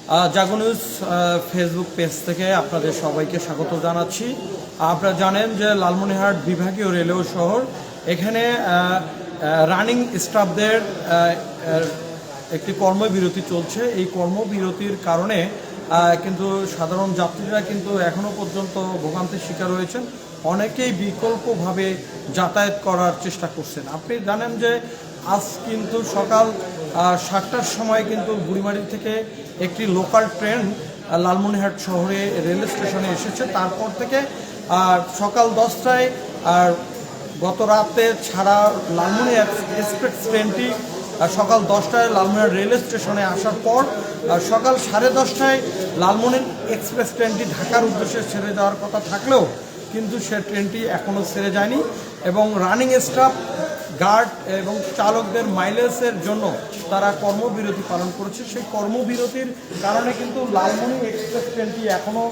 জাগো news Facebook page থেকে আপনাদের সবাইকে স্বাগত জানাচ্ছি। আপনারা জানেন যে লালমনিরহাট বিভাগীয় রেলওয়ে শহর, এখানে রানিং স্টাফদের একটি কর্মবিরতি চলছে। এই কর্মবিরতির কারণে কিন্তু সাধারণ যাত্রীরা কিন্তু এখনও পর্যন্ত ভোগান্তির শিকার হয়েছেন। অনেকেই বিকল্পভাবে যাতায়াত করার চেষ্টা করছেন। আপনি জানেন যে আজ কিন্তু সকাল 7টার সময় কিন্তু বুড়িমারি থেকে একটি লোকাল ট্রেন লালমনিরহাট শহরে রেল স্টেশনে এসেছে। তারপর থেকে সকাল 10টায় আর গত রাতে ছাড়া লালমনি এক্সপ্রেস ট্রেনটি সকাল 10টায় লালমনিরহাট রেল স্টেশনে আসার পর সকাল 10:30টায় লালমনি এক্সপ্রেস ট্রেনটি ঢাকার উদ্দেশ্যে ছেড়ে যাওয়ার কথা থাকলেও কিন্তু সে ট্রেনটি এখনও ছেড়ে যায়নি এবং রানিং স্টাফ, গার্ড এবং চালকদের মাইলেজের জন্য তারা কর্মবিরতি পালন করেছে। সেই কর্মবিরতির কারণে কিন্তু লালমনি এক্সপ্রেস ট্রেনটি এখনও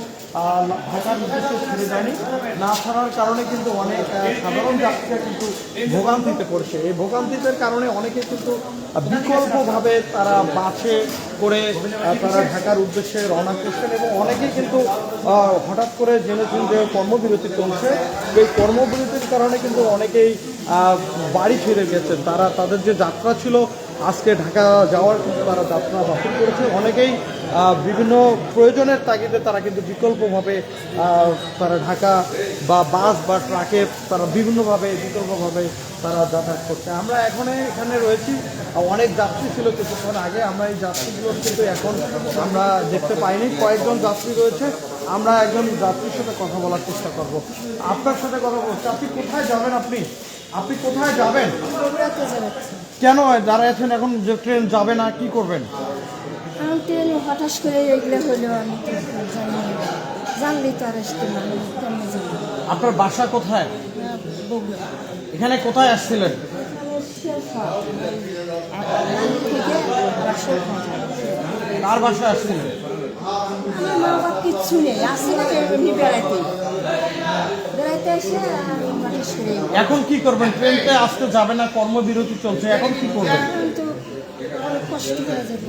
ঢাকার উদ্দেশ্যে ছেড়ে যায়নি। না ছাড়ার কারণে কিন্তু অনেক সাধারণ যাত্রীরা কিন্তু ভোগান্তিতে পড়ছে। এই ভোগান্তিদের কারণে অনেকে কিন্তু বিকল্পভাবে তারা বাসে করে তারা ঢাকার উদ্দেশ্যে রওনা করছেন এবং অনেকেই কিন্তু হঠাৎ করে জেনেছেন যে কর্মবিরতি চলছে। এই কর্মবিরতির কারণে কিন্তু অনেকেই বাড়ি ফিরে গেছেন। তারা তাদের যে যাত্রা ছিল আজকে ঢাকা যাওয়ার, তারা যাত্রা বাতিল করেছে। অনেকেই বিভিন্ন প্রয়োজনের তাগিদে তারা কিন্তু বিকল্পভাবে তারা ঢাকা বা বাস বা ট্রাকে তারা বিভিন্নভাবে বিকল্পভাবে তারা যাতায়াত করছে। আমরা এখানে রয়েছি, অনেক যাত্রী ছিল কিছুক্ষণ আগে। আমরা এই যাত্রীগুলো কিন্তু এখন আমরা দেখতে পাইনি। কয়েকজন যাত্রী রয়েছে, আমরা একজন যাত্রীর সাথে কথা বলার চেষ্টা করব। আপনার সাথে কথা বলছি। আপনি কোথায় যাবেন? আপনি কোথায় যাবেন? কেন দাঁড়াইছেন? এখন যে ট্রেন যাবে না, কি করবেন? ট্রেন হঠাৎ করে এগুলো হলো, আমি জানলি তো আর আসতে না। আপনার বাসা কোথায়? এখানে কোথায় আসছিলেন? কার বাসায় আসছিলেন? কিচ্ছু নেই, আসছি না এমনি বেড়াইতে এসে এখন কি করবেন? ট্রেনতে আসতে যাবে না, কর্মবিরতি চলছে, এখন কি করবেন? কষ্ট হয়ে যাবে।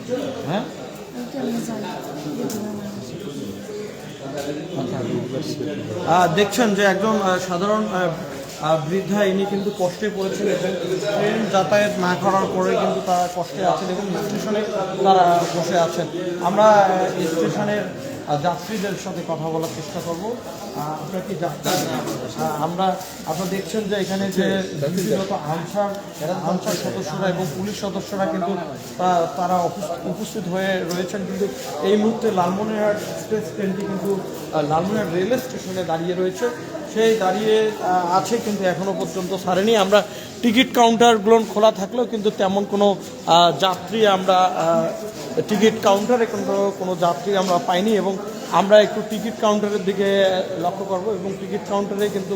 হ্যাঁ, দেখছেন যে একজন সাধারণ বৃদ্ধা, ইনি কিন্তু কষ্টে পড়েছেন এবং ট্রেন যাতায়াত না করার পরে কিন্তু তারা কষ্টে আছেন এবং স্টেশনে তারা বসে আছেন। আমরা স্টেশনের যাত্রীদের সাথে কথা বলার চেষ্টা করব। আপনারা কি যাত্রা আপনারা দেখছেন যে এখানে যে ব্যক্তিগত আনসার সদস্যরা এবং পুলিশ সদস্যরা কিন্তু তারা উপস্থিত হয়ে রয়েছেন। কিন্তু এই মুহূর্তে লালমনিরহাট এক্সপ্রেস ট্রেনটি কিন্তু লালমনিরহাট রেল স্টেশনে দাঁড়িয়ে রয়েছে। সেই দাঁড়িয়ে আছে কিন্তু এখনও পর্যন্ত ছাড়েনি। আমরা টিকিট কাউন্টারগুলো খোলা থাকলেও কিন্তু তেমন কোনো যাত্রী আমরা টিকিট কাউন্টারে কোনো যাত্রী আমরা পাইনি এবং আমরা একটু টিকিট কাউন্টারের দিকে লক্ষ্য করব এবং টিকিট কাউন্টারে কিন্তু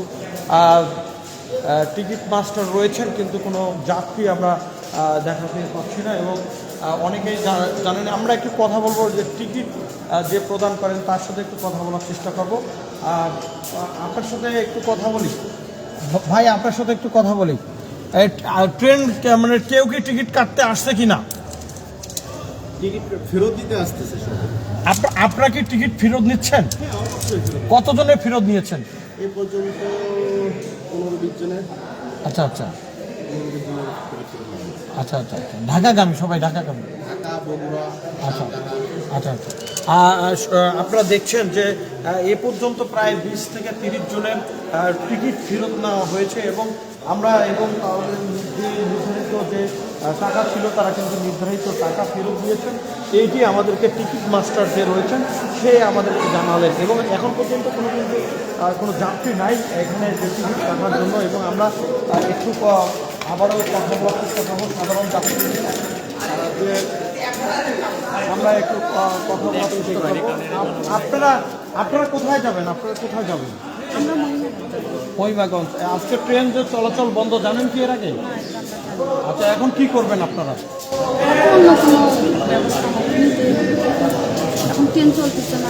টিকিট মাস্টার রয়েছেন, কিন্তু কোনো যাত্রী আমরা দেখাতে পাচ্ছি না এবং অনেকেই জানেন। আমরা একটু কথা বলবো যে টিকিট যে প্রদান করেন তার সাথে একটু কথা বলার চেষ্টা করব। আপনার সাথে একটু কথা বলি ভাই, আপনার সাথে একটু কথা বলি। ট্রেন মানে কেউ কি টিকিট কাটতে আসছে কি না? টিকিট ফেরত দিতে আসতেছে। আপনারা কি টিকিট ফেরত নিচ্ছেন? কতজনের ফেরত নিয়েছেন এ পর্যন্ত? 15-20 জনের। আচ্ছা আচ্ছা আচ্ছা আচ্ছা আচ্ছা ঢাকাগামী, সবাই ঢাকাগামী। ঢাকা, বগুড়া। আচ্ছা আচ্ছা আচ্ছা আপনারা দেখছেন যে এ পর্যন্ত প্রায় 20 থেকে 30 জনের টিকিট ফেরত নেওয়া হয়েছে এবং আমরা তাদের যে নির্ধারিত যে টাকা ছিল তারা কিন্তু নির্ধারিত টাকা ফেরত দিয়েছেন। এইটি আমাদেরকে টিকিট মাস্টার যে রয়েছেন সে আমাদেরকে জানালেন এবং এখন পর্যন্ত কোনো যাত্রী নাই এখানে যে টিকিট কাটার জন্য। এবং আমরা একটু আবারও কথা বলার চেষ্টা করবো সাধারণ যাত্রী যে আমরা একটু কথা বলার চেষ্টা করবো। আপনারা কোথায় যাবেন? মহিমাগঞ্জ। আজকে ট্রেন যে চলাচল বন্ধ, জানেন কি এর আগে? আচ্ছা, এখন কি করবেন আপনারা? এখন ট্রেন চলতেছে না,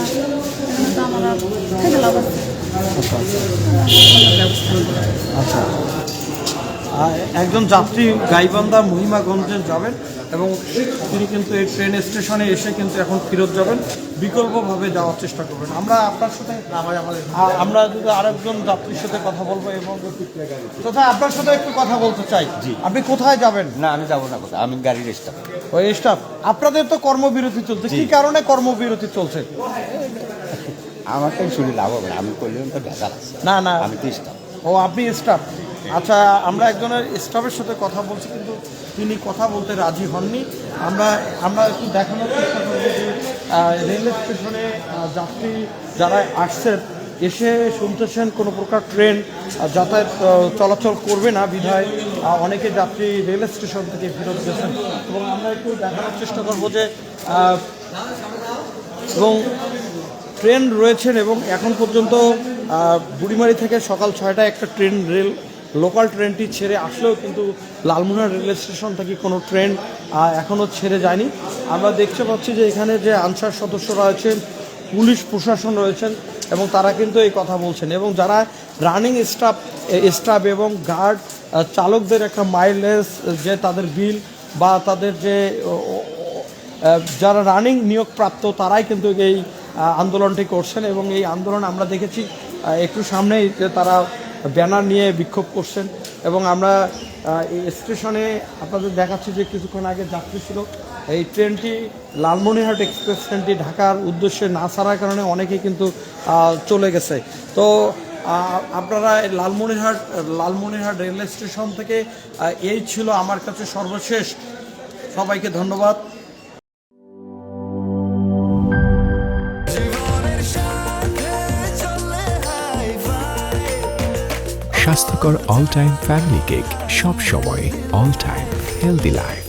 আচ্ছা, একজন যাত্রী গাইবান্ধা মহিমাগঞ্জে যাবেন, এবং তিনি কিন্তু এই ট্রেন স্টেশনে এসে কিন্তু এখন ফেরত যাবেন, বিকল্পভাবে যাওয়ার চেষ্টা করবেন। আমরা আপনার সাথে আমরা যদি আরেকজন যাত্রীর সাথে কথা বলবো এবং তথা আপনার সাথে একটু কথা বলতে চাই। আপনি কোথায় যাবেন? না আমি যাবো না কোথাও, আমি গাড়ির স্টাফ। ওই স্টাফ, আপনাদের তো কর্মবিরতি চলছে, কি কারণে কর্মবিরতি চলছে? আমাকে শুনে লাভ হবে না, আমি করলেও তো ভেজাল আছে। না না, আমি তো স্টাফ। ও আপনি স্টাফ। আচ্ছা, আমরা একজনের স্টাফের সাথে কথা বলছি, কিন্তু তিনি কথা বলতে রাজি হননি। আমরা একটু দেখানোর চেষ্টা করবো যে রেল স্টেশনে যাত্রী যারা আসছেন এসে শুনতেছেন কোনো প্রকার ট্রেন যাতায়াত চলাচল করবে না বিধায় অনেকে যাত্রী রেল স্টেশন থেকে ফেরত গেছেন। এবং আমরা একটু দেখানোর চেষ্টা করবো যে এবং ট্রেন রয়েছেন এবং এখন পর্যন্ত বুড়িমারি থেকে সকাল 6টায় একটা ট্রেন লোকাল ট্রেনটি ছেড়ে আসলেও কিন্তু লালমোহনার রেল স্টেশন থেকে কোনো ট্রেন এখনও ছেড়ে যায়নি। আমরা দেখতে পাচ্ছি যে এখানে যে আনসার সদস্য রয়েছেন, পুলিশ প্রশাসন রয়েছেন এবং তারা কিন্তু এই কথা বলছেন। এবং যারা রানিং স্টাফ এবং গার্ড চালকদের একটা মাইলেজ যে তাদের বিল বা তাদের যে যারা রানিং নিয়োগপ্রাপ্ত তারাই কিন্তু এই আন্দোলনটি করছেন। এবং এই আন্দোলন আমরা দেখেছি একটু সামনেই যে তারা ব্যানার নিয়ে বিক্ষোভ করছেন। এবং আমরা এই স্টেশনে আপনাদের দেখাচ্ছি যে কিছুক্ষণ আগে যাত্রী ছিল। এই ট্রেনটি লালমনিরহাট এক্সপ্রেস ট্রেনটি ঢাকার উদ্দেশ্যে না ছাড়ার কারণে অনেকেই কিন্তু চলে গেছে। তো আপনারা লালমনিরহাট রেল স্টেশন থেকে এই ছিল আমার কাছে সর্বশেষ। সবাইকে ধন্যবাদ। স্বাস্থ্যকর অল টাইম ফ্যামিলি কেক, সব সময় অল টাইম হেলদি লাইফ।